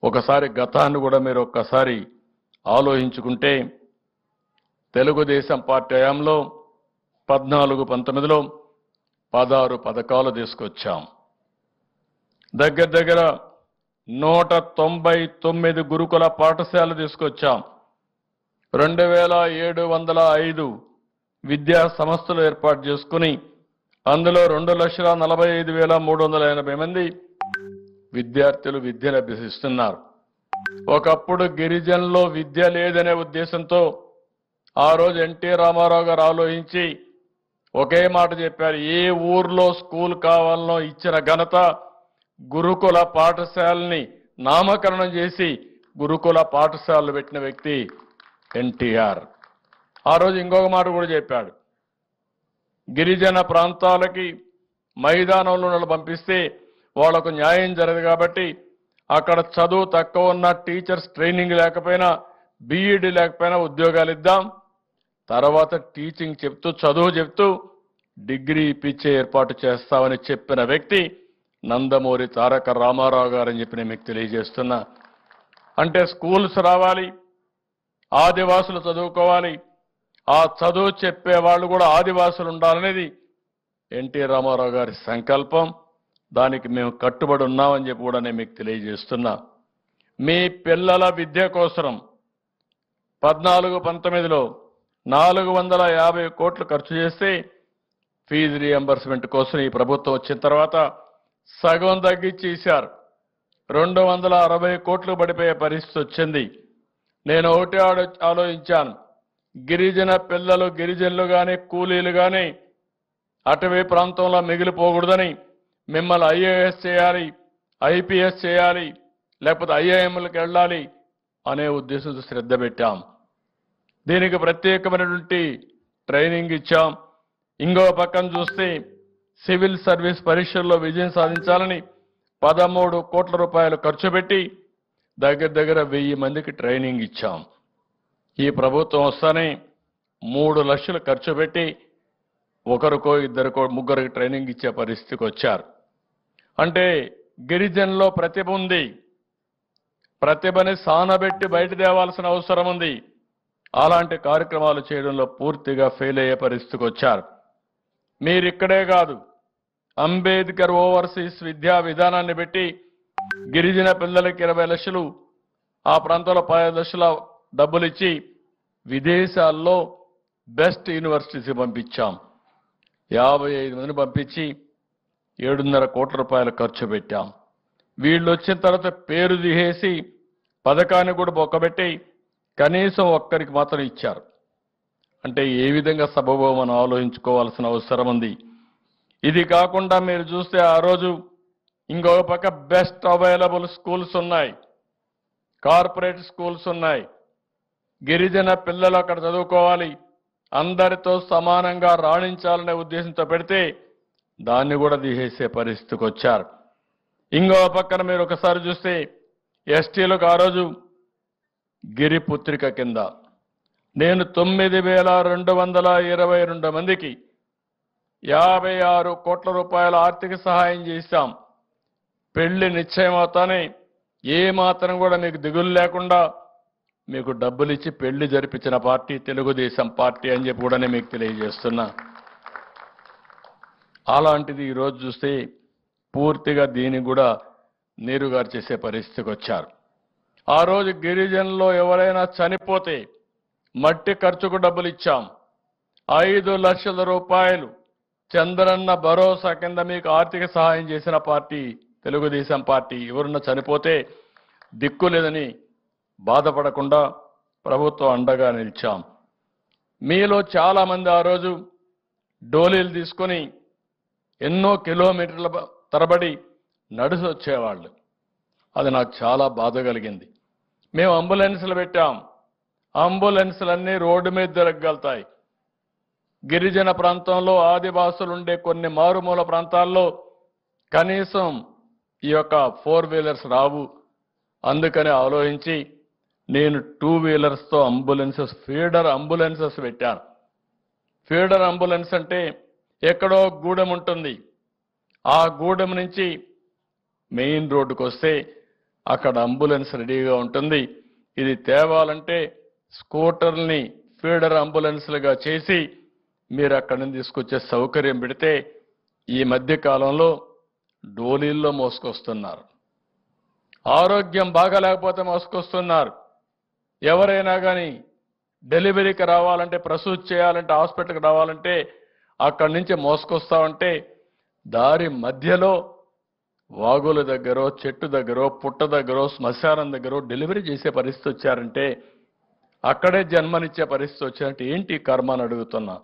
ఒకసారి గతాన్ని కూడా మీరు ఒక్కసారి ఆలోచించుకుంటే తెలుగుదేశం పార్టీ హయాంలో 14-19లో 16 పథకాలు తీసుకొచ్చాం. దగ్గర 199 గురుకుల పాఠశాలలు తీసుకొచ్చాం. 2705 విద్యా సంస్థలు ఏర్పాటు చేసుకుని అందులో 2,45,380 మంది విద్యార్థులు విద్యను అభ్యసిస్తున్నారు. ఒకప్పుడు గిరిజనుల్లో విద్య లేదనే ఉద్దేశంతో ఆ రోజు ఎన్టీ రామారావు గారు ఆలోచించి ఒకే మాట చెప్పారు, ఏ ఊర్లో స్కూల్ కావాలనో ఇచ్చిన ఘనత గురుకుల పాఠశాలని నామకరణం చేసి గురుకుల పాఠశాలలు పెట్టిన వ్యక్తి ఎన్టీఆర్. ఆ రోజు ఇంకొక మాట కూడా చెప్పాడు, గిరిజన ప్రాంతాలకి మైదానంలో పంపిస్తే వాళ్లకు న్యాయం జరగదు కాబట్టి అక్కడ చదువు తక్కువ ఉన్న టీచర్స్ ట్రైనింగ్ లేకపోయినా బీఈడీ లేకపోయినా ఉద్యోగాలు ఇద్దాం, తర్వాత టీచింగ్ చెప్తూ చదువు చెప్తూ డిగ్రీ ఇప్పించే ఏర్పాటు చేస్తామని చెప్పిన వ్యక్తి నందమూరి తారక రామారావు గారని చెప్పి నేను మీకు తెలియజేస్తున్నా. అంటే స్కూల్స్ రావాలి, ఆదివాసులు చదువుకోవాలి, ఆ చదువు చెప్పే వాళ్ళు కూడా ఆదివాసులు ఉండాలనేది ఎన్టీ రామారావు గారి సంకల్పం. దానికి మేము కట్టుబడి ఉన్నామని చెప్పి కూడా నేను మీకు తెలియజేస్తున్నా. మీ పిల్లల విద్య కోసం 14-19లో 450 కోట్లు ఖర్చు చేస్తే ఫీజు రీఎంబర్స్మెంట్ కోసం ఈ ప్రభుత్వం వచ్చిన తర్వాత సగం తగ్గించి ఇచ్చారు. 260 కోట్లు పడిపోయే పరిస్థితి వచ్చింది. నేను ఒకటే ఆలోచించాను, గిరిజన పిల్లలు గిరిజనులు కానీ కూలీలు కానీ అటవీ ప్రాంతంలో మిగిలిపోకూడదని మిమ్మల్ని ఐఏఎస్ చేయాలి, ఐపీఎస్ చేయాలి, లేకపోతే ఐఐఎంలకు వెళ్ళాలి అనే ఉద్దేశంతో శ్రద్ధ పెట్టాం. దీనికి ప్రత్యేకమైనటువంటి ట్రైనింగ్ ఇచ్చాం. ఇంకో పక్కన చూస్తే సివిల్ సర్వీస్ పరీక్షల్లో విజయం సాధించాలని 13 కోట్ల రూపాయలు ఖర్చు పెట్టి దగ్గర 1000 మందికి ట్రైనింగ్ ఇచ్చాం. ఈ ప్రభుత్వం వస్తానే 3 లక్షలు ఖర్చు పెట్టి ఒకరికో ఇద్దరికో ముగ్గురికి ట్రైనింగ్ ఇచ్చే పరిస్థితికి వచ్చారు. అంటే గిరిజనుల్లో ప్రతిభ ఉంది, ప్రతిభని సానబెట్టి బయట తేవాల్సిన అవసరం ఉంది. అలాంటి కార్యక్రమాలు చేయడంలో పూర్తిగా ఫెయిల్ అయ్యే పరిస్థితికి వచ్చారు. మీరిక్కడే కాదు, అంబేద్కర్ ఓవర్సీస్ విద్యా విధానాన్ని పెట్టి గిరిజన పిల్లలకి 20 లక్షలు, ఆ ప్రాంతంలో 10 లక్షల డబ్బులు ఇచ్చి విదేశాల్లో బెస్ట్ యూనివర్సిటీస్ పంపించాం. 55 మందిని పంపించి 7.5 కోట్ల రూపాయలు ఖర్చు పెట్టాం. వీళ్ళు వచ్చిన తర్వాత పేరు తీసేసి పథకాన్ని కూడా బొక్కబెట్టి కనీసం ఒక్కరికి మాత్రం ఇచ్చారు. అంటే ఏ విధంగా సబబో మనం ఆలోచించుకోవాల్సిన అవసరం ఉంది. ఇది కాకుండా మీరు చూస్తే ఆ రోజు ఇంకొక పక్క బెస్ట్ అవైలబుల్ స్కూల్స్ ఉన్నాయి, కార్పొరేట్ స్కూల్స్ ఉన్నాయి. గిరిజన పిల్లలు అక్కడ చదువుకోవాలి, అందరితో సమానంగా రాణించాలనే ఉద్దేశంతో పెడితే దాన్ని కూడా తీసేసే పరిస్థితికి వచ్చారు. ఇంకో పక్కన మీరు ఒకసారి చూస్తే ఎస్టీలకు ఆ రోజు గిరిపుత్రిక కింద నేను 9,222 మందికి 56 కోట్ల రూపాయల ఆర్థిక సహాయం చేశాం. పెళ్లి నిశ్చయమవుతానే ఏ మాత్రం కూడా మీకు దిగులు లేకుండా మీకు డబ్బులు ఇచ్చి పెళ్లి జరిపించిన పార్టీ తెలుగుదేశం పార్టీ అని చెప్పి కూడా నేను మీకు తెలియజేస్తున్నా. అలాంటిది ఈరోజు చూస్తే పూర్తిగా దీనికి కూడా నీరుగారు చేసే పరిస్థితికి వచ్చారు. ఆ రోజు గిరిజనుల్లో ఎవరైనా చనిపోతే మట్టి ఖర్చుకు డబ్బులు ఇచ్చాం. 5 లక్షల రూపాయలు చంద్రన్న భరోసా కింద మీకు ఆర్థిక సహాయం చేసిన పార్టీ తెలుగుదేశం పార్టీ. ఎవరున్నా చనిపోతే దిక్కు లేదని బాధపడకుండా ప్రభుత్వం అండగా నిలిచాం. మీలో చాలా మంది ఆ రోజు డోలీలు తీసుకొని ఎన్నో కిలోమీటర్ల తరబడి నడిచి వచ్చేవాళ్ళు. అది నాకు చాలా బాధ కలిగింది. మేము అంబులెన్సులు పెట్టాం, అంబులెన్సులన్నీ రోడ్డు మీద తిరగలుగుతాయి. గిరిజన ప్రాంతంలో ఆదివాసులు ఉండే కొన్ని మారుమూల ప్రాంతాల్లో కనీసం ఈ యొక్క 4 వీలర్స్ రావు. అందుకని ఆలోచించి నేను 2 వీలర్స్తో అంబులెన్సెస్, ఫీడర్ అంబులెన్సెస్ పెట్టాను. ఫీడర్ అంబులెన్స్ అంటే ఎక్కడో గూడెం ఉంటుంది, ఆ గూడెం నుంచి మెయిన్ రోడ్డుకు వస్తే అక్కడ అంబులెన్స్ రెడీగా ఉంటుంది. ఇది తేవాలంటే స్కూటర్ని ఫీడర్ అంబులెన్స్లుగా చేసి మీరు అక్కడి నుంచి తీసుకొచ్చే సౌకర్యం పెడితే ఈ మధ్య కాలంలో డోలీల్లో మోసుకొస్తున్నారు. ఆరోగ్యం బాగాలేకపోతే మోసుకొస్తున్నారు. ఎవరైనా కానీ డెలివరీకి రావాలంటే, ప్రసూతి చేయాలంటే, హాస్పిటల్కి రావాలంటే అక్కడి నుంచి మోసుకొస్తామంటే దారి మధ్యలో వాగుల దగ్గర, చెట్టు దగ్గర, పుట్ట దగ్గర, శ్మశానం దగ్గర డెలివరీ చేసే పరిస్థితి వచ్చారంటే, అక్కడే జన్మనిచ్చే పరిస్థితి వచ్చారంటే ఏంటి కర్మ అని అడుగుతున్నా.